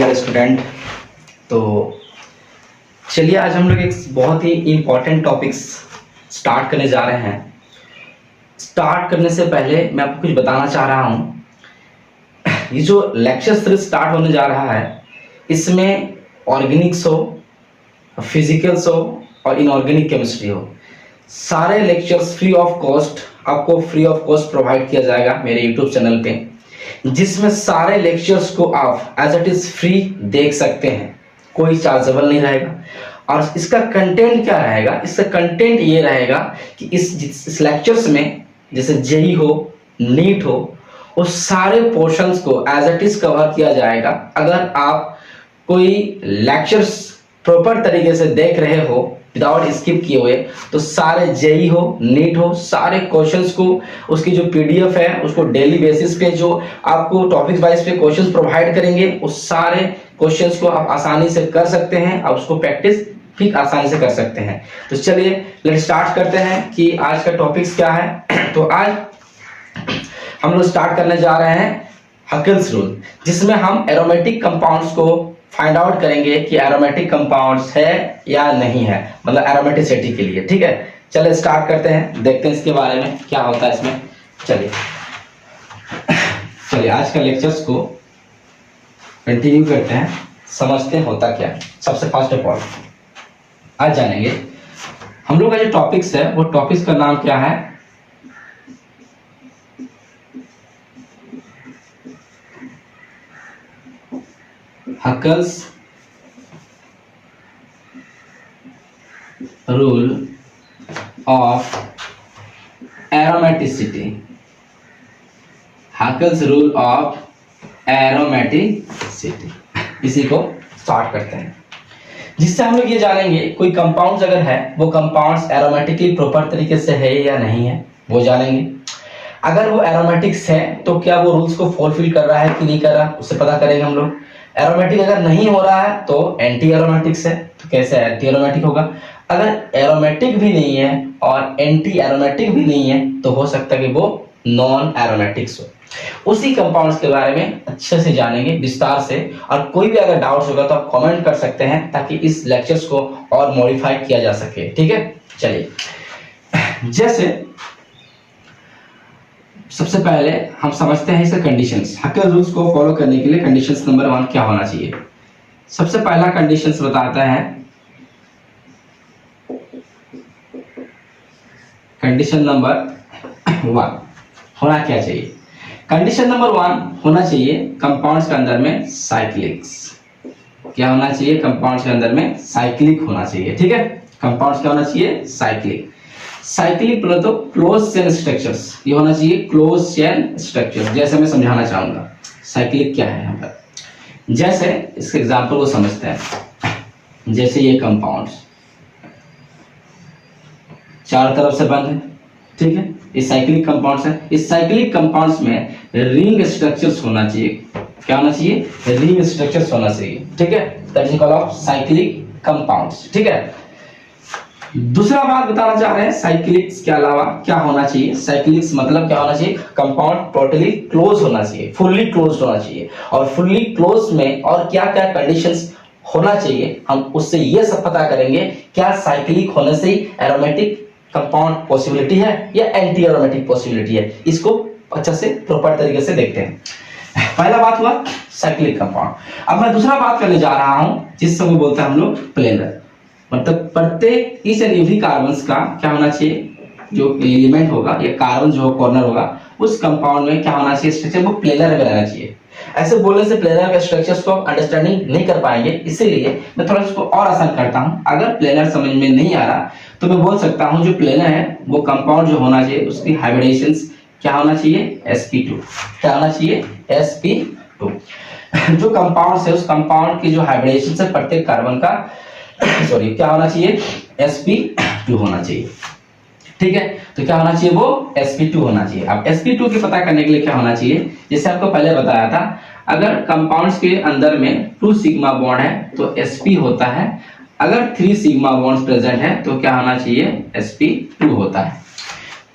Dear student. तो चलिए आज हम लोग एक बहुत ही इम्पोर्टेंट टॉपिक्स स्टार्ट करने जा रहे हैं। स्टार्ट करने से पहले मैं आपको कुछ बताना चाह रहा हूँ। ये जो लेक्चर सीरीज स्टार्ट होने जा रहा है, इसमें ऑर्गेनिक्स हो, फिजिकल्स हो और इनऑर्गेनिक केमिस्ट्री हो, सारे लेक्चर्स फ्री ऑफ कॉस्ट आपको फ्री ऑफ कॉस्ट प्रोवाइड किया जाएगा मेरे यूट्यूब चैनल पे, जिसमें सारे लेक्चर्स को आप एज इट इज फ्री देख सकते हैं, कोई चार्जेबल नहीं रहेगा। और इसका कंटेंट क्या रहेगा? इसका कंटेंट ये रहेगा कि इस लेक्चर्स में जैसे जेई हो, नीट हो, उस सारे पोर्शंस को एज इट इज कवर किया जाएगा। अगर आप कोई लेक्चर्स प्रॉपर तरीके से देख रहे हो विदाउट स्किप किए हुए, तो सारे जेई हो, नीट हो, सारे क्वेश्चंस को, उसकी जो पीडीएफ है उसको डेली बेसिस पे जो आपको टॉपिक वाइज पे क्वेश्चंस प्रोवाइड करेंगे, उस सारे क्वेश्चंस को आप आसानी से कर सकते हैं। आप उसको प्रैक्टिस भी आसानी से कर सकते हैं। तो चलिए लेट्स स्टार्ट करते हैं कि आज का टॉपिक्स क्या है। तो आज हम लोग स्टार्ट करने जा रहे हैं हकेल्स रूल, जिसमें हम एरोमेटिक कंपाउंड्स को फाइंड आउट करेंगे कि एरोमेटिक कंपाउंड्स है या नहीं है, मतलब एरोमेटिसिटी के लिए। ठीक है, चलिए स्टार्ट करते हैं, देखते हैं इसके बारे में क्या होता है इसमें। चलिए आज का लेक्चर्स को कंटिन्यू करते हैं, समझते हैं होता क्या है। सबसे फर्स्ट ऑफ ऑल आज जानेंगे हम लोग का जो टॉपिक्स है, वो टॉपिक्स का नाम क्या है? Huckel's rule of aromaticity. Huckel's rule of aromaticity, इसी को स्टार्ट करते हैं, जिससे हम लोग ये जानेंगे कोई कंपाउंड्स अगर है, वो कंपाउंड्स एरोमेटिकली प्रॉपर तरीके से है या नहीं है, वो जानेंगे। अगर वो एरोमेटिक्स है तो क्या वो रूल्स को फुलफिल कर रहा है कि नहीं कर रहा, उससे पता करेंगे हम लोग। एरोमेटिक अगर नहीं हो रहा है तो एंटी एरोमेटिक्स है, तो कैसे एंटी एरोमेटिक होगा? अगर एरोमेटिक भी नहीं है और एंटी एरोमेटिक भी नहीं है, तो हो सकता है कि वो नॉन एरोमेटिक्स हो। उसी कंपाउंड्स के बारे में अच्छे से जानेंगे विस्तार से, और कोई भी अगर डाउट्स होगा तो आप कमेंट कर सकते हैं, ताकि इस लेक्चर्स को और मॉडिफाई किया जा सके। ठीक है, चलिए जैसे सबसे पहले हम समझते हैं इसके कंडीशंस। हकेल रूल्स को फॉलो करने के लिए कंडीशंस नंबर 1 क्या होना चाहिए? सबसे पहला कंडीशंस बताता है, कंडीशन नंबर 1 होना क्या चाहिए? कंडीशन नंबर 1 होना चाहिए कंपाउंड्स के अंदर में साइक्लिक्स। क्या होना चाहिए? कंपाउंड्स के अंदर में साइक्लिक होना चाहिए। ठीक है, कंपाउंड्स क्या होना चाहिए? साइक्लिक। साइक्लिक बोले तो क्लोज चेन स्ट्रक्चर्स, ये होना चाहिए क्लोज चेन स्ट्रक्चर। जैसे मैं समझाना चाहूंगा साइक्लिक क्या है यहाँ पर। जैसे इसके एग्जांपल को समझते हैं। जैसे ये कंपाउंड्स चारों तरफ से बंद है, ठीक है, ये साइक्लिक कंपाउंड्स है। इस साइक्लिक कंपाउंड्स में रिंग स्ट्रक्चर्स होना चाहिए। क्या होना चाहिए? रिंग स्ट्रक्चर्स होना चाहिए। ठीक है, that is called of cyclic compounds. ठीक है, दूसरा बात बताना चाह रहे हैं, साइक्लिक्स के अलावा क्या होना चाहिए? साइक्लिक्स मतलब क्या होना चाहिए? कंपाउंड टोटली क्लोज होना चाहिए, फुल्ली क्लोज्ड होना चाहिए। और फुल्ली क्लोज में और क्या क्या कंडीशंस होना चाहिए, हम उससे ये सब पता करेंगे। क्या साइक्लिक होने से एरोमेटिक कंपाउंड पॉसिबिलिटी है या एंटी एरोमेटिक पॉसिबिलिटी है, इसको अच्छा से प्रॉपर तरीके से देखते हैं। पहला बात हुआ साइक्लिक कंपाउंड। अब मैं दूसरा बात करने जा रहा हूं, जिस समय बोलते हैं हम लोग प्लेनर, मतलब प्रत्येक ईच एंड एवरी कार्बन्स का क्या होना चाहिए? जो एलिमेंट होगा या कार्बन जो कॉर्नर होगा, उस कंपाउंड में क्या होना चाहिए? स्ट्रक्चर वो प्लेनर में रहना चाहिए। ऐसे बोलने से प्लेनर के स्ट्रक्चर्स को अंडरस्टैंडिंग नहीं कर पाएंगे, इसीलिए मैं थोड़ा इसको और आसान करता हूं। अगर प्लेनर समझ में नहीं आ रहा तो मैं बोल सकता हूं जो प्लेनर है वो कंपाउंड जो होना चाहिए, उसकी हाइब्रिडेशंस क्या होना चाहिए? sp2। क्या होना चाहिए? sp2। जो कंपाउंड है उस कंपाउंड की जो हाइब्रिडेशन है प्रत्येक कार्बन का सॉरी क्या होना चाहिए? sp2 होना चाहिए। ठीक है, तो क्या होना चाहिए? वो sp2 होना चाहिए। अब sp2 की पता करने के लिए क्या होना चाहिए? जैसे आपको पहले बताया था, अगर कंपाउंड्स के अंदर में 2 सिग्मा बॉन्ड है तो sp होता है। अगर 3 सिग्मा बॉन्ड्स प्रेजेंट है तो क्या होना चाहिए? sp2 होता है।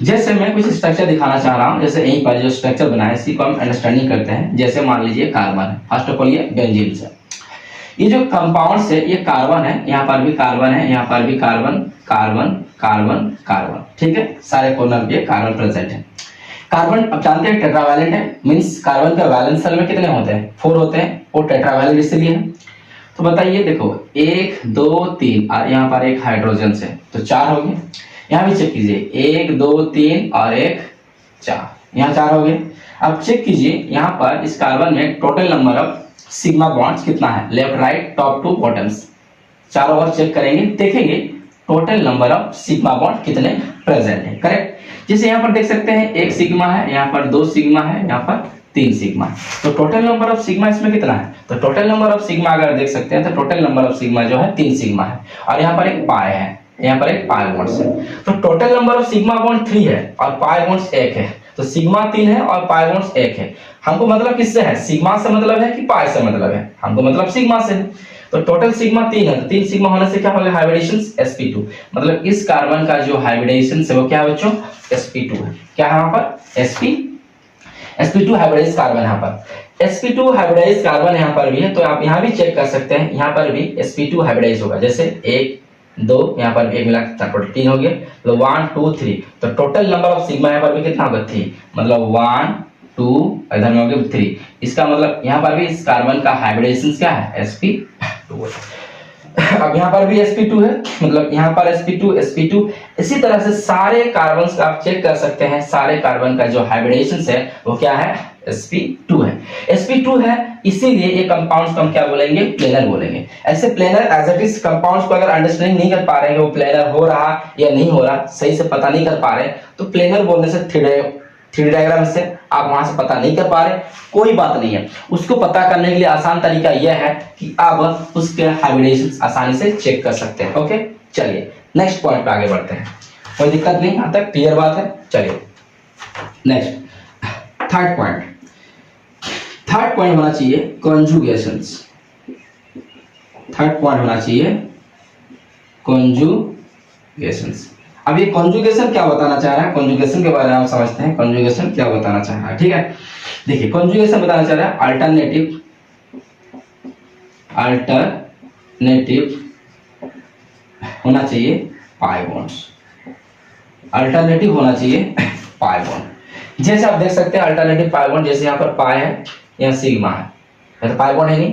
जैसे मैं कुछ स्ट्रक्चर दिखाना चाह रहा हूं, जैसे यहीं पर जो स्ट्रक्चर बना है इसी को हम अंडरस्टैंडिंग करते हैं। जैसे मान लीजिए कार्बन है, फर्स्ट ऑफ ऑल ये बेंजीन है। ये जो कंपाउंड्स है, ये कार्बन है, यहाँ पर भी कार्बन है, यहाँ पर भी कार्बन, कार्बन, कार्बन, कार्बन, ठीक है, सारे कॉर्नर पे कार्बन प्रेजेंट है। कार्बन अब जानते हैं टेट्रावैलेंट है, मींस कार्बन के वैलेंस शेल में कितने होते हैं, 4 होते हैं, और टेट्रावैलेंट इसलिए है। तो बताइए, देखो 1 2 3 और यहाँ पर एक हाइड्रोजन से तो 4 हो गए। यहाँ भी चेक कीजिए, 1 2 3 और 1 4, यहाँ 4 हो गए। अब चेक कीजिए यहाँ पर इस कार्बन में total number of sigma bonds कितना है, left right top to bottoms, चारों ओर चेक करेंगे, देखेंगे total number of sigma bond कितने प्रेजेंट है, करेक्ट। जैसे यहाँ पर देख सकते हैं 1 सिग्मा है, यहाँ पर 2 सिग्मा है, यहाँ पर 3 सिग्मा है, तो टोटल नंबर ऑफ सिग्मा इसमें कितना है, तो टोटल नंबर ऑफ सिग्मा अगर देख सकते हैं तो टोटल नंबर ऑफ सिग्मा जो है 3 सिग्मा है, और यहाँ पर एक पाई है, यहाँ पर एक पाई बॉन्ड्स है, तो total number of sigma bond 3 है और पाई बॉन्ड्स 1 है, तो सिग्मा 3 है और पाई बॉन्ड्स 1 है। हमको मतलब किससे है, सिग्मा से मतलब है कि पाई से मतलब है, हमको मतलब सिग्मा से है। तो टोटल सिग्मा 3 है, तो 3 सिग्मा होने से क्या हो गया, हाइब्रिडेशन sp2, मतलब इस कार्बन का जो हाइब्रिडेशन है वो क्या है बच्चों, sp2 है। क्या है यहाँ पर sp2 हाइब्रिडाइज्ड कार्बन, यहाँ पर sp2 हाइब्रिडाइज्ड कार्बन यहाँ पर भी है, तो आप यहाँ भी चेक कर सकते हैं, यहाँ पर भी sp2 हाइब्रिडाइज होगा, जैसे 1 2 यहाँ पर भी 1 मिला टोटल 3 हो गया, तो 1 2 3, तो टोटल नंबर ऑफ सिग्मा यहाँ पर भी कितना होगा 3, मतलब 1 2 इधर में हो गया 3, इसका मतलब यहाँ पर भी इस कार्बन का हाइब्रिडेशन क्या है, sp2। अब यहाँ पर भी sp2 है, मतलब यहाँ पर sp2 इसी तरह से सारे कार्बन्स का आप चेक कर सकते हैं, सारे कार्बन का जो हाइब्रिडेशन है वो क्या है, sp2 है। sp2 है, इसीलिए ये कंपाउंड्स को हम क्या बोलेंगे, प्लेनर बोलेंगे। ऐसे planar as it is compounds को अगर अंडरस्टैंडिंग नहीं कर पा रहे हैं, वो प्लेनर हो रहा या नहीं हो रहा सही से पता नहीं कर पा रहे, तो प्लेनर बोलने से थ्री डायग्राम से आप वहां से पता नहीं कर पा रहे, कोई बात नहीं है, उसको पता करने के लिए आसान तरीका यह है कि आप उसके हाइब्रिडेशन आसानी से चेक कर सकते हैं। ओके, चलिए नेक्स्ट पॉइंट पे आगे बढ़ते हैं, कोई दिक्कत नहीं, यहाँ तक क्लियर बात है। चलिए नेक्स्ट थर्ड पॉइंट होना चाहिए कॉन्जुगेशंस। थर्ड पॉइंट होना चाहिए कॉन्जुगेशंस। अब ये कॉन्जुगेशन क्या बताना चाह रहा है, कॉन्जुगेशन के बारे में आप समझते हैं, कॉन्जुगेशन क्या बताना चाह रहा है, ठीक है। देखिए कॉन्जुगेशन बताना चाह रहा है अल्टरनेटिव होना चाहिए पाई बॉन्ड्स, अल्टरनेटिव होना चाहिए पाई बॉन्ड। जैसे आप देख सकते हैं अल्टरनेटिव पाई बॉन्ड, जैसे यहाँ पर पाई है, यहाँ सिग्मा है, तो पाई बॉन्ड है नहीं,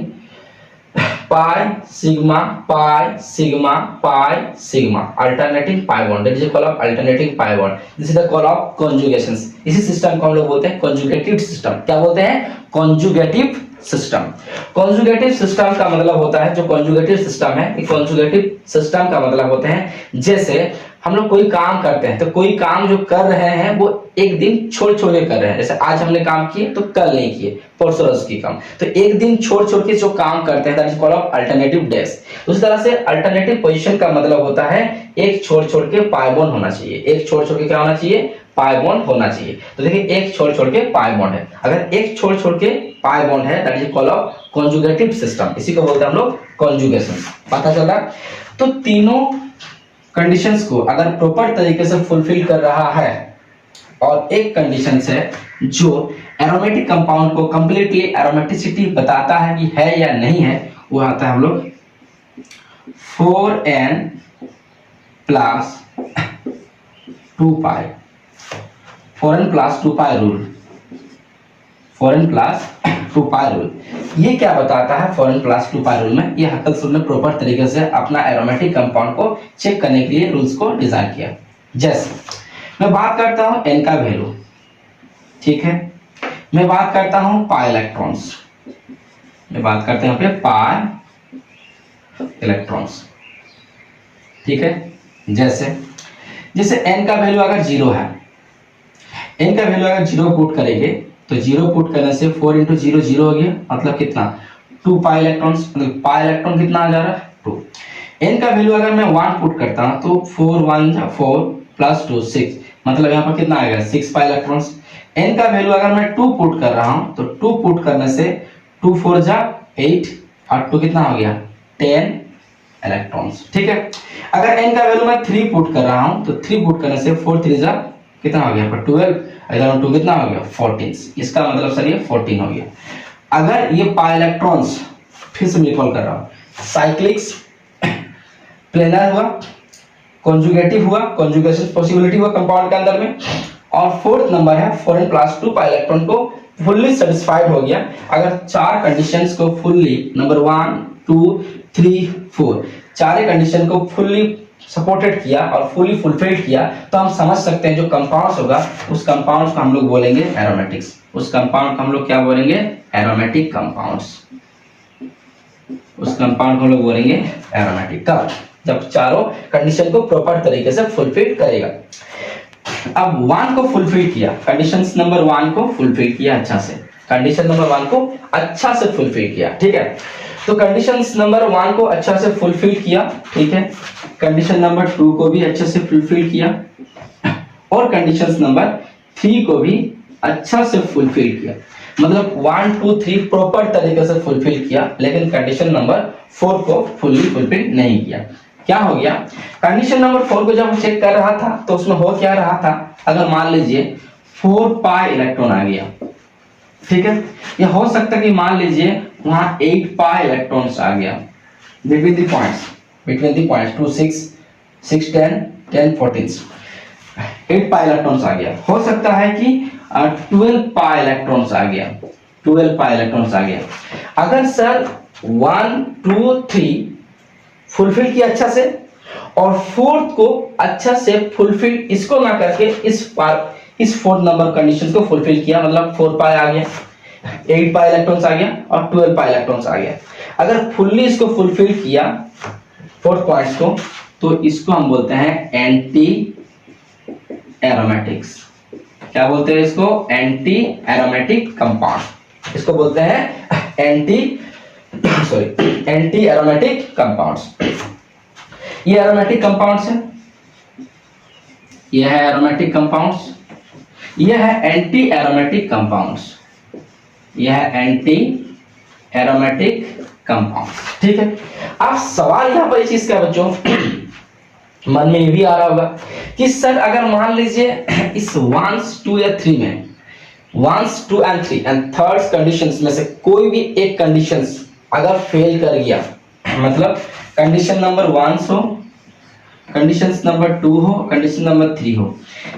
pi sigma pi sigma pi sigma, alternating pi bond, that is called of alternating pi bond, this is the call of conjugations. इसी सिस्टम को हम लोग बोलते हैं कॉन्जुगेटिव सिस्टम। क्या बोलते हैं, कॉन्जुगेटिव सिस्टम। कॉन्जुगेटिव सिस्टम का मतलब होता है, जो कॉन्जुगेटिव सिस्टम है, ये कॉन्जुगेटिव सिस्टम का मतलब होते हैं, जैसे हम लोग कोई काम करते हैं तो कोई काम जो कर रहे हैं वो एक दिन छोड़ छोड़ के कर रहे हैं, जैसे आज हमने काम किए तो कल नहीं किए, परसों की काम, तो एक दिन छोड़ छोड़ के जो काम करते हैं that is called of alternative days. उस तरह से अल्टरनेटिव पोजीशन का मतलब होता है एक छोड़ छोड़ के पाई बॉन्ड होना चाहिए, एक छोड़ छोड़ के क्या होना चाहिए, पाई बॉन्ड होना चाहिए। तो देखिए एक छोड़ छोड़ के पाई बॉन्ड है, अगर एक छोड़ छोड़ के पाई बॉन्ड है that is called of conjugative system, इसी को बोलते हैं हम लोग कॉन्जुगेशन। पता चला। तो तीनों कंडीशंस को अगर प्रॉपर तरीके से फुलफिल कर रहा है और एक कंडीशन है जो एरोमेटिक कंपाउंड को कंप्लीटली एरोमेटिसिटी बताता है कि है या नहीं है, वो आता है हम लोग 4n plus 2π, 4n plus 2π rule, 4n plus 2π rule. ये क्या बताता है 4n प्लस 2π रूल में, ये हकीकत में प्रॉपर तरीके से अपना एरोमेटिक कंपाउंड को चेक करने के लिए रूल्स को डिजाइन किया। जैसे मैं बात करता हूं n का वैल्यू, ठीक है, मैं बात करता हूं पाई इलेक्ट्रॉन्स, मैं बात करते हैं यहाँ पे पाई इलेक्ट्रॉन्स, ठीक है। जैसे n का वैल्यू अगर 0 है, n का वैल्यू अगर 0 पुट करेंगे तो 0 पुट करने से 4 इंटू 0 0 हो गया, मतलब कितना 2 पाई इलेक्ट्रॉन्स, मतलब पाई इलेक्ट्रॉन कितना आ जा रहा है 2। n का वैल्यू अगर मैं 1 पुट करता हूं तो 4 1 जा 4 प्लस 2 6, मतलब यहाँ पर कितना आएगा 6 पाई इलेक्ट्रॉन्स। n का वैल्यू अगर मैं 2 पुट कर रहा हूं तो 2 पुट करने से 2 4 जा 8 और 2 कितना हो गया 10 इलेक्ट्रॉन्स, ठीक है। अगर n का वैल्यू मैं 3 पुट कर रहा हूं तो 3 पुट करने से 4 3 जा कितना हो गया 12, इधर 2 कितना हो गया 14, इसका मतलब सर ये 14 हो गया। अगर ये पाई इलेक्ट्रॉन्स फिर से मैं कॉल कर रहा हूँ, साइक्लिक्स, प्लेनर हुआ, कॉन्जुगेटिव हुआ, कॉन्जुगेशन पॉसिबिलिटी हुआ कंपाउंड के अंदर में, और फोर्थ नंबर है 4n+2 पाई इलेक्ट्रॉन को फुल्ली सेटिस्फाइड हो गया। अगर चार कंडीशंस को फुल्ली, नंबर 1 2 3 4, चारे कंडीशन को फुल्ली सपोर्टेड किया और फुली फुलफिल्ड किया, तो हम समझ सकते हैं जो कंपाउंड्स होगा उस कंपाउंड्स को हम लोग बोलेंगे एरोमेटिक्स। उस कंपाउंड को हम लोग क्या बोलेंगे? Aromatic compounds. उस कंपाउंड को हम लोग बोलेंगे एरोमेटिक। कब? जब चारों कंडीशन को प्रॉपर तरीके से फुलफिल करेगा। अब 1 को फुलफिल किया, कंडीशंस नंबर 1 को फुलफिल किया अच्छा से, कंडीशन नंबर 1 को अच्छा से फुलफिल किया, ठीक है। तो कंडीशंस नंबर 1 को अच्छा से फुलफिल किया, ठीक है। कंडीशन नंबर 2 को भी अच्छे से फुलफिल किया, और कंडीशंस नंबर 3 को भी अच्छा से फुलफिल किया। मतलब 1 2 3 प्रॉपर तरीके से फुलफिल किया, लेकिन कंडीशन नंबर 4 को फुल्ली फुलफिल नहीं किया। क्या हो गया? कंडीशन नंबर 4 को जब चेक कर रहा था तो उसमें हो क्या रहा था, अगर मान लीजिए 4 पाई इलेक्ट्रॉन आ गया, ठीक है, या हो सकता है कि मान लीजिए वहां 8 पाई इलेक्ट्रॉन्स आ गया between the points 2 6 6 10 10 14, 8 pi electrons आ गया। हो सकता है कि 12 पाई इलेक्ट्रॉन्स आ गया, 12 पाई इलेक्ट्रॉन्स आ गया। अगर सर 1 2 3 फुलफिल किया अच्छा से, और फोर्थ को अच्छा से फुलफिल इसको ना करके इस फोर्थ नंबर कंडीशन को फुलफिल किया, मतलब 4 पाई आ गया, 8 पाई इलेक्ट्रॉन्स आ गया और 12 पाई इलेक्ट्रॉन्स आ गया। अगर फुल्ली इसको फुलफिल किया फोर्थ पॉइंट्स को, तो इसको हम बोलते हैं एंटी एरोमेटिक्स। क्या बोलते हैं इसको? Anti aromatic compound. इसको बोलते हैं एंटी एरोमेटिक कंपाउंड्स। ये एरोमेटिक कंपाउंड्स है, यह है एरोमेटिक कंपाउंड्स, यह है एंटी एरोमेटिक कंपाउंड्स, यह है एंटी एरोमेटिक कंपाउंड्स, ठीक है। अब सवाल यहां पर इस चीज का बच्चों मन में ये भी आ रहा होगा कि सर अगर मान लीजिए इस 1 2 या 3 में 1 2 एंड 3 एंड थर्ड कंडीशंस में से कोई भी एक कंडीशंस अगर फेल कर गया, मतलब कंडीशन नंबर 1 हो, कंडीशन नंबर 2 हो, कंडीशन नंबर 3 हो,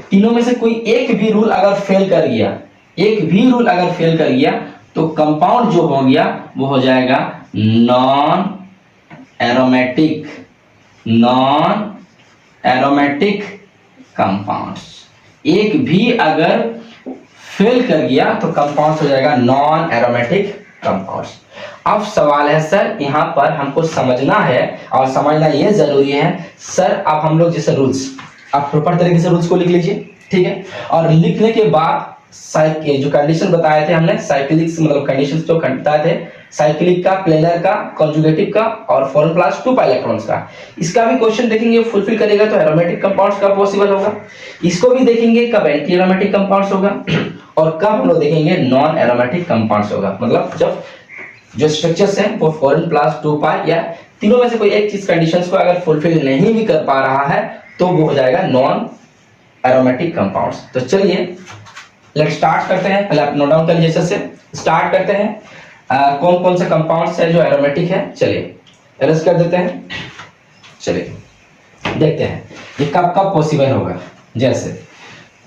तीनों में से कोई एक भी रूल अगर फेल कर गया, एक भी रूल अगर फेल कर गया, तो कंपाउंड जो हो गया वो हो जाएगा नॉन एरोमेटिक कंपाउंड्स। एक भी अगर फेल कर गया तो कंपाउंड हो जाएगा नॉन एरोमेटिक कंपाउंड्स। अब सवाल है सर यहाँ पर हमको समझना है, और समझना ये जरूरी है सर, अब हम लोग जैसे रूल्स, आप प्रॉपर तरीके से रूल्स को लिख लीजिए, ठीक है। और लिखने के बाद जो कंडीशन बताए थे हमने, साइक्लिक मतलब कंडीशंस जो बताए थे, साइक्लिक का, प्लेनर का, कॉन्जुगेटिव का और 4n+2 पाई इलेक्ट्रॉन्स का, इसका भी क्वेश्चन देखेंगे, फुलफिल करेगा तो एरोमेटिक कंपाउंड्स कब पॉसिबल होगा, इसको भी देखेंगे कब एंटी एरोमेटिक कंपाउंड्स होगा, और कब हम लोग देखेंगे नॉन एरोमेटिक कंपाउंड्स होगा। मतलब जब जो स्ट्रक्चर्स हैं वो 4n+2 पाई या तीनों में से कोई एक चीज कंडीशंस को अगर फुलफिल नहीं भी कर पा रहा है तो वो हो जाएगा नॉन एरोमेटिक कंपाउंड्स। तो चलिए लेट्स स्टार्ट करते हैं, पहले आप नोट डाउन कर लीजिए, जैसे स्टार्ट करते हैं कौन कौन से कंपाउंड्स है जो एरोमेटिक है। चलिए अरेस्ट कर देते हैं, चलिए देखते हैं ये कब कब पॉसिबल होगा। जैसे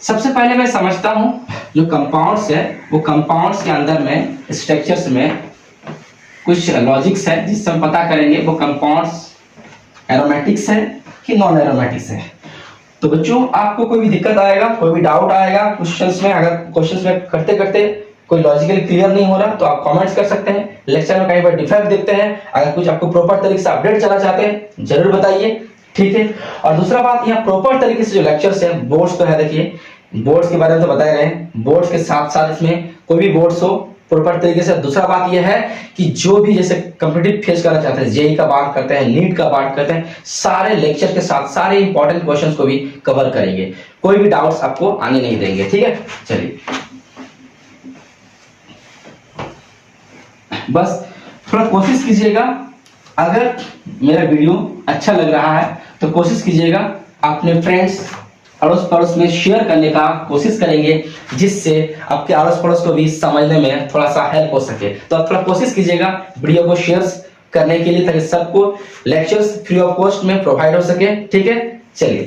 सबसे पहले मैं समझता हूं जो कंपाउंड्स है वो कंपाउंड्स के अंदर में स्ट्रक्चर्स में कुछ लॉजिक्स है जिससे हम पता करेंगे वो कंपाउंड्स एरोमेटिक्स है कि नॉन एरोमेटिक्स है। तो बच्चों आपको कोई भी दिक्कत आएगा, कोई भी डाउट आएगा क्वेश्चंस में, अगर क्वेश्चंस में करते करते कोई लॉजिकली क्लियर नहीं हो रहा तो आप कमेंट्स कर सकते हैं, लेक्चर में कहीं पर डिफेक्ट देखते हैं, अगर कुछ आपको प्रॉपर तरीके से अपडेट चला चाहते हैं जरूर बताइए, ठीक है। और दूसरा बात, यहाँ प्रॉपर तरीके से जो लेक्चर्स है, बोर्ड्स तो है, देखिए बोर्ड्स के बारे में तो बताए गए, बोर्ड्स के साथ साथ इसमें कोई भी बोर्ड्स हो प्रॉपर तरीके से। दूसरा बात यह है कि जो भी जैसे कॉम्पिटिटिव फेस करना चाहते हैं, जेई का बात करते हैं, नीट का बात करते हैं, सारे लेक्चर के साथ सारे इंपॉर्टेंट क्वेश्चंस को भी कवर करेंगे, कोई भी डाउट्स आपको आने नहीं देंगे, ठीक है। चलिए बस थोड़ा कोशिश कीजिएगा, अगर मेरा वीडियो अच्छा लग रहा है तो कोशिश कीजिएगा अपने फ्रेंड्स अड़ोस पड़ोस में शेयर करने का कोशिश करेंगे, जिससे आपके अड़ोस पड़ोस को भी समझने में थोड़ा सा हेल्प हो सके। तो आप थोड़ा कोशिश कीजिएगा वीडियो को शेयर करने के लिए, ताकि सबको लेक्चर्स फ्री ऑफ कॉस्ट में प्रोवाइड हो सके। ठीक है, चलिए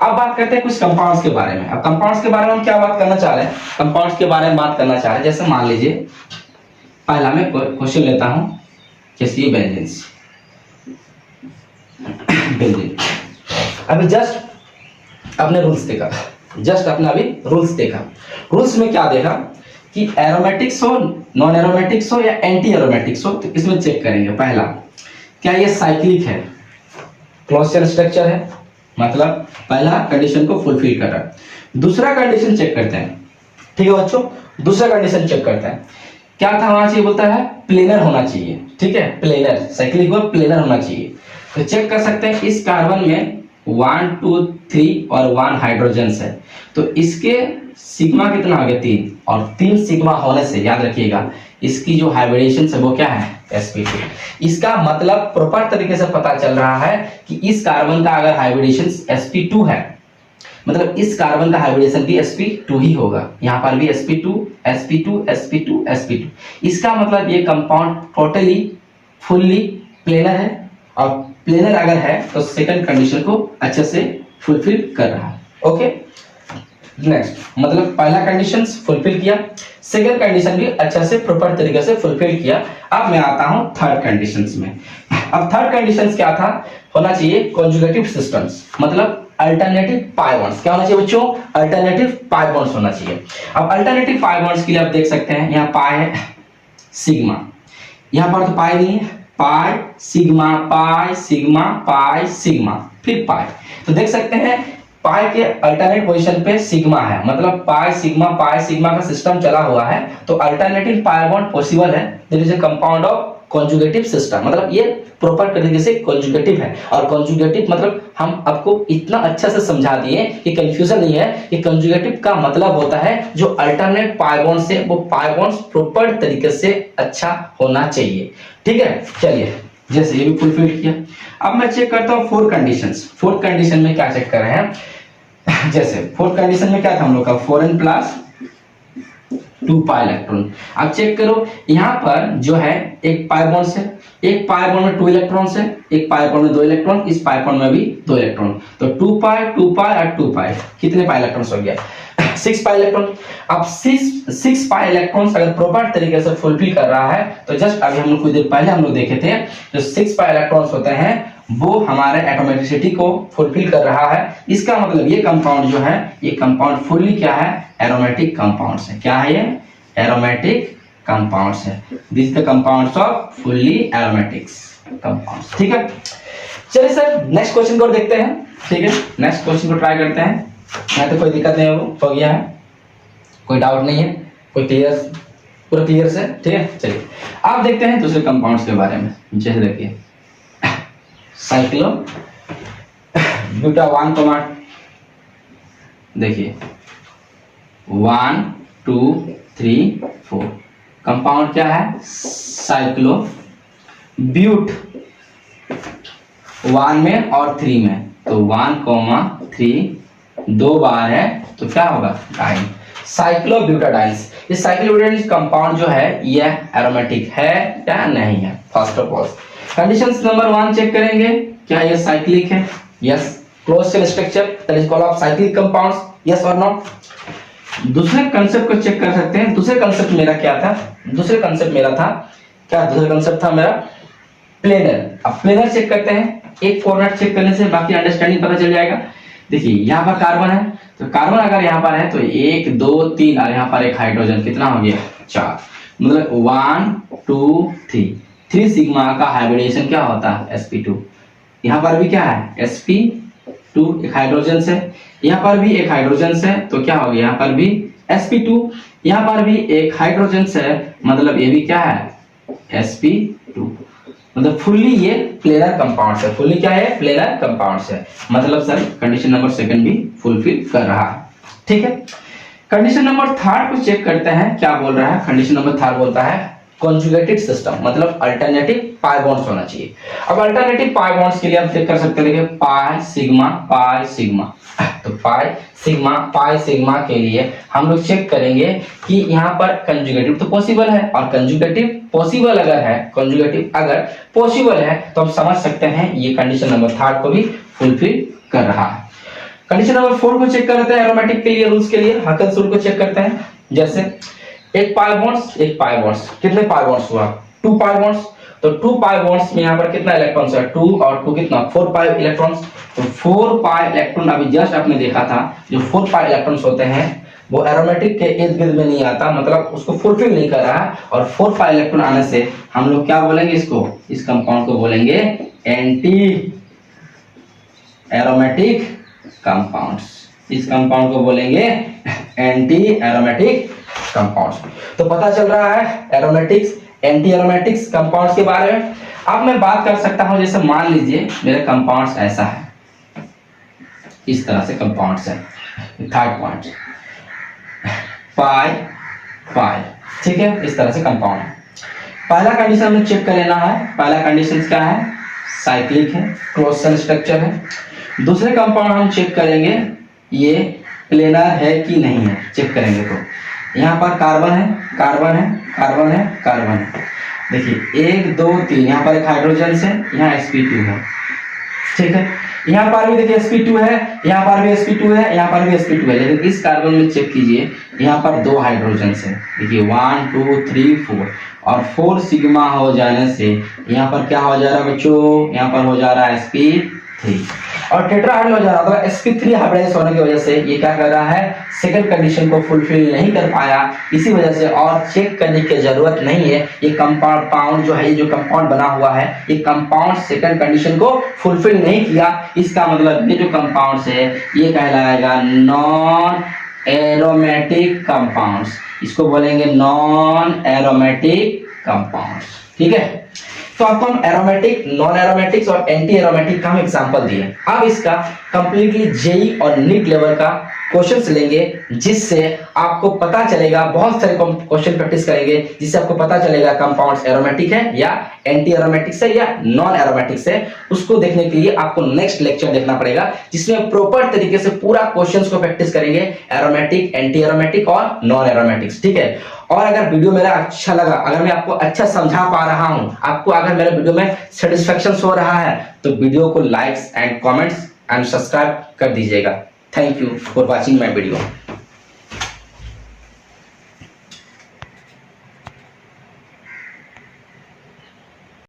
अब बात करते हैं कुछ कंपाउंड्स के बारे में। अब कंपाउंड्स के बारे में हम क्या बात करना चाह रहे हैं, कंपाउंड्स के बारे में बात करना चाह रहे हैं। जैसे मान लीजिए पहला मैं क्वेश्चन लेता हूं, जैसे ये बेंजीन। अभी जस्ट अपने रूल्स देखा, रूल्स में क्या देखा कि एरोमेटिक्स हो, नॉन एरोमेटिक्स हो या एंटी एरोमेटिक्स हो, तो इसमें चेक करेंगे। पहला, क्या ये साइक्लिक है, क्लोज चेन स्ट्रक्चर है, मतलब पहला कंडीशन को फुलफिल कर रहा है। दूसरा कंडीशन चेक करते हैं, ठीक है बच्चों, दूसरा कंडीशन चेक करते हैं, क्या था वहां चाहिए, बोलता है प्लेनर होना चाहिए। ठीक है, प्लेनर, साइक्लिक हो प्लेनर होना चाहिए। तो चेक कर सकते हैं इस कार्बन में 1 2 3 और 1 हाइड्रोजन है, तो इसके सिग्मा कितना हो गया 3, और 3 सिग्मा होने से याद रखिएगा इसकी जो हाइब्रिडेशन है वो क्या है, sp2। इसका मतलब प्रॉपर तरीके से पता चल रहा है कि इस कार्बन का अगर हाइब्रिडेशन sp2 है, मतलब इस कार्बन का हाइब्रिडेशन भी sp2 ही होगा। यहाँ पर भी sp2 sp2 sp2 sp2। इसका मतलब ये कंपाउंड टोटली फुल्ली प्लेनर है, और प्लेनर अगर है तो सेकंड कंडीशन को अच्छे से फुलफिल कर रहा है। ओके, नेक्स्ट, मतलब पहला कंडीशन फुलफिल किया, सेकंड कंडीशन भी अच्छा से प्रॉपर तरीके से फुलफिल किया। अब मैं आता हूं थर्ड कंडीशंस में। अब थर्ड कंडीशंस क्या था, होना चाहिए कॉन्जुगेटिव सिस्टम्स, मतलब अल्टरनेटिव पाई बॉन्ड्स। क्या होना चाहिए बच्चों, अल्टरनेटिव पाई बॉन्ड्स होना चाहिए। अब अल्टरनेटिव पाई बॉन्ड्स के लिए आप देख सकते हैं, यहाँ पाई है, सिग्मा, यहाँ पर तो पाई नहीं है, पाई sigma pi sigma pi sigma, फिर पाई। तो देख सकते हैं पाई के अल्टरनेट पोजीशन पे सिग्मा है, मतलब पाई सिग्मा का सिस्टम चला हुआ है, तो अल्टरनेटिव पाई बॉन्ड पॉसिबल है। There is a compound of conjugative system, मतलब ये प्रॉपर तरीके से कॉन्जुगेटिव है। और कॉन्जुगेटिव मतलब हम आपको इतना अच्छा से समझा दिए कि कंफ्यूजन नहीं है कि कॉन्जुगेटिव का मतलब होता है जो अल्टरनेट पाई बॉन्ड से वो पाई बॉन्ड्स प्रॉपर तरीके से अच्छा होना चाहिए। ठीक है, चलिए, जैसे ये भी फुलफिल किया। अब मैं चेक करता हूँ फोर्थ कंडीशंस। फोर्थ कंडीशन में क्या चेक कर रहे हैं, जैसे फोर्थ कंडीशन में क्या था हम लोग का, 4n + 2 पाई इलेक्ट्रॉन। अब चेक करो, यहाँ पर जो है एक पाई बॉन्ड से, एक पाई बॉन्ड में 2 इलेक्ट्रॉन है, एक पाई बॉन्ड में 2 इलेक्ट्रॉन, इस पाई बॉन्ड में भी 2 इलेक्ट्रॉन, तो 2 पाई और 2 पाई, कितने पाई इलेक्ट्रॉन्स हो गया, 6 पाई इलेक्ट्रॉन। अब 6 पाई इलेक्ट्रॉन्स अगर प्रॉपर तरीके से फुलफिल कर रहा है, तो जस्ट अभी हम लोग कुछ देर पहले हम लोग देखे थे, जो 6 पाई इलेक्ट्रॉन्स होते हैं वो हमारे एटॉमिसिटी को फुलफिल कर रहा है। इसका मतलब ये कंपाउंड जो है, ये कंपाउंड फुल्ली क्या है, एरोमेटिक कंपाउंड्स है। क्या है ये, एरोमेटिक कंपाउंड्स है। This the compounds off fully aromatics compounds. ठीक है, चलिए सर नेक्स्ट क्वेश्चन को देखते हैं। ठीक है, नेक्स्ट क्वेश्चन को ट्राई करते हैं। यहाँ तो कोई दिक्कत नहीं हो गया है, कोई डाउट नहीं है, कोई क्लियर, पूरा क्लियर से। ठीक है, चलिए आप देखते हैं दूसरे कंपाउंड्स के बारे में। जैसे देखिए साइक्लो ब्यूटावान कमांड, देखिए 1 2 3 4 कंपाउंड क्या है, साइक्लो ब्यूट, 1 में और 3 में, तो 1, 3 2 बार है, तो क्या होगा, डाइन, साइक्लोब्यूटाडाइंस। ये साइक्लोब्यूटाडाइंस कंपाउंड जो है ये एरोमेटिक है या नहीं है, first of all. Conditions number 1 check करेंगे, क्या ये साइक्लिक है, yes, close chain structure, that is called of cyclic compounds, yes और नॉट। दूसरे कंसेप्ट को चेक कर सकते हैं। दूसरे कंसेप्ट मेरा क्या था, दूसरे कंसेप्ट मेरा था क्या, दूसरा कंसेप्ट था मेरा प्लेनर। अब प्लेनर चेक करते हैं, एक फॉर्मेट चेक करने से बाकी अंडरस्टैंडिंग पता चल जाएगा। देखिए यहाँ पर कार्बन है, तो कार्बन अगर यहाँ पर है तो 1 2 3 और यहाँ पर एक हाइड्रोजन, कितना हो गया 4, मतलब 1 2 3 सिग्मा का हाइब्रिडेशन क्या होता है, sp2। यहाँ पर भी क्या है, sp2, एक हाइड्रोजन से, यहाँ पर भी एक हाइड्रोजन से, तो क्या हो गया, यहाँ पर भी sp2, यहाँ पर भी एक हाइड्रोजन से, मतलब ये भी क्या है, sp2। मतलब फुल्ली ये प्लेनर कंपाउंड है, फुल्ली क्या है, प्लेनर कंपाउंड है। मतलब सर कंडीशन नंबर 2 भी फुलफिल कर रहा है। ठीक है, कंडीशन नंबर 3 को चेक करते हैं, क्या बोल रहा है। कंडीशन नंबर 3 बोलता है कॉन्जुगेटेड सिस्टम, मतलब अल्टरनेटिव पाई बॉन्ड्स होना चाहिए। अब अल्टरनेटिव पाई बॉन्ड्स के लिए आप चेक कर सकते हैं, देखिए पाई सिग्मा। तो पाई सिग्मा के लिए हम लोग चेक करेंगे कि यहाँ पर कंजुगेटिव तो पॉसिबल है, और कंजुगेटिव पॉसिबल अगर है, कंजुगेटिव अगर पॉसिबल है तो हम समझ सकते हैं ये कंडीशन नंबर 3 को भी फुलफिल कर रहा है। कंडीशन नंबर 4 को चेक करते हैं एरोमेटिक के लिए, रूल्स के लिए हाकन्स रूल को चेक करते हैं। जैसे एक पाई बॉन्ड्स, कितने पाई बॉन्ड्स हुआ? 2 पाई बॉन्ड्स। तो 2 पाई बॉन्ड्स में यहाँ पर कितना इलेक्ट्रॉन्स है? 2 और 2 कितना? 4 पाई इलेक्ट्रॉन्स। तो 4 पाई इलेक्ट्रॉन अभी जस्ट आपने देखा था, जो 4 पाई इलेक्ट्रॉन्स होते हैं वो एरोमेटिक के इर्द गिर्द में नहीं आता, मतलब उसको फुलफिल नहीं कर रहा है। और 4 पाई इलेक्ट्रॉन आने से हम लोग क्या बोलेंगे इसको, इस कंपाउंड को बोलेंगे एंटी एरोमेटिक कंपाउंड्स। इस कंपाउंड को बोलेंगे एंटी एरोमेटिक कंपाउंड्स। तो पता चल रहा है एरोमेटिक्स, एंटी एरोमेटिक्स कंपाउंड्स के बारे में। अब मैं बात कर सकता हूं, जैसे मान लीजिए मेरे कंपाउंड्स ऐसा है, इस तरह से कंपाउंड्स है। थर्ड पॉइंट पाई, ठीक है, इस तरह से कंपाउंड है। पहला कंडीशन हमें चेक कर लेना है। पहला कंडीशन क्या है? साइक्लिक है, क्लोजन स्ट्रक्चर है। दूसरे कंपाउंड हम चेक करेंगे ये प्लेनर है कि नहीं है, चेक करेंगे। तो यहाँ पर कार्बन है। देखिए 1 2 3, यहाँ पर एक हाइड्रोजन है, यहाँ sp2 है, ठीक है। यहाँ पर भी देखिए sp2 है, यहाँ पर भी sp2 है, यहाँ पर भी sp2 है। लेकिन इस कार्बन में चेक कीजिए, यहाँ पर 2 हाइड्रोजन है। देखिए 1 2 3 4, और 4 सिग्मा हो जाने से यहाँ पर क्या हो जा रहा है बच्चों? यहाँ पर हो जा रहा है sp3, और टेट्राहाइड्रल हो जा रहा है। sp3 हाइब्रिडाइज होने की वजह से ये क्या कर रहा है? सेकंड कंडीशन को फुलफिल नहीं कर पाया। इसी वजह से और चेक करने की जरूरत नहीं है। ये कंपाउंड जो है, ये जो कंपाउंड बना हुआ है, ये कंपाउंड सेकंड कंडीशन को फुलफिल नहीं किया। इसका मतलब ये जो कंपाउंड्स है ये कहलाएगा नॉन एरोमेटिक कंपाउंड्स। इसको बोलेंगे नॉन एरोमेटिक कंपाउंड्स, ठीक है। तो आपको हम एरोमेटिक, नॉन एरोमेटिक्स और एंटी एरोमेटिक का हम एग्जांपल दिए। अब इसका कंप्लीटली जेई और नीट लेवल का क्वेश्चंस लेंगे, जिससे आपको पता चलेगा, बहुत सारे क्वेश्चन प्रैक्टिस करेंगे, जिससे आपको पता चलेगा कंपाउंड्स एरोमेटिक है या एंटी एरोमेटिक्स है या नॉन एरोमेटिक्स है। उसको देखने के लिए आपको नेक्स्ट लेक्चर देखना पड़ेगा, जिसमें प्रॉपर तरीके से पूरा क्वेश्चंस को प्रैक्टिस करेंगे, एरोमेटिक, एंटी एरोमेटिक और नॉन एरोमेटिक्स, ठीक है। और अगर वीडियो मेरा अच्छा लगा, अगर मैं आपको अच्छा समझा पा रहा हूं, आपको अगर मेरे वीडियो में सेटिस्फेक्शन हो रहा है, तो वीडियो को likes and comments and subscribe कर दीजिएगा। Thank you for watching my video.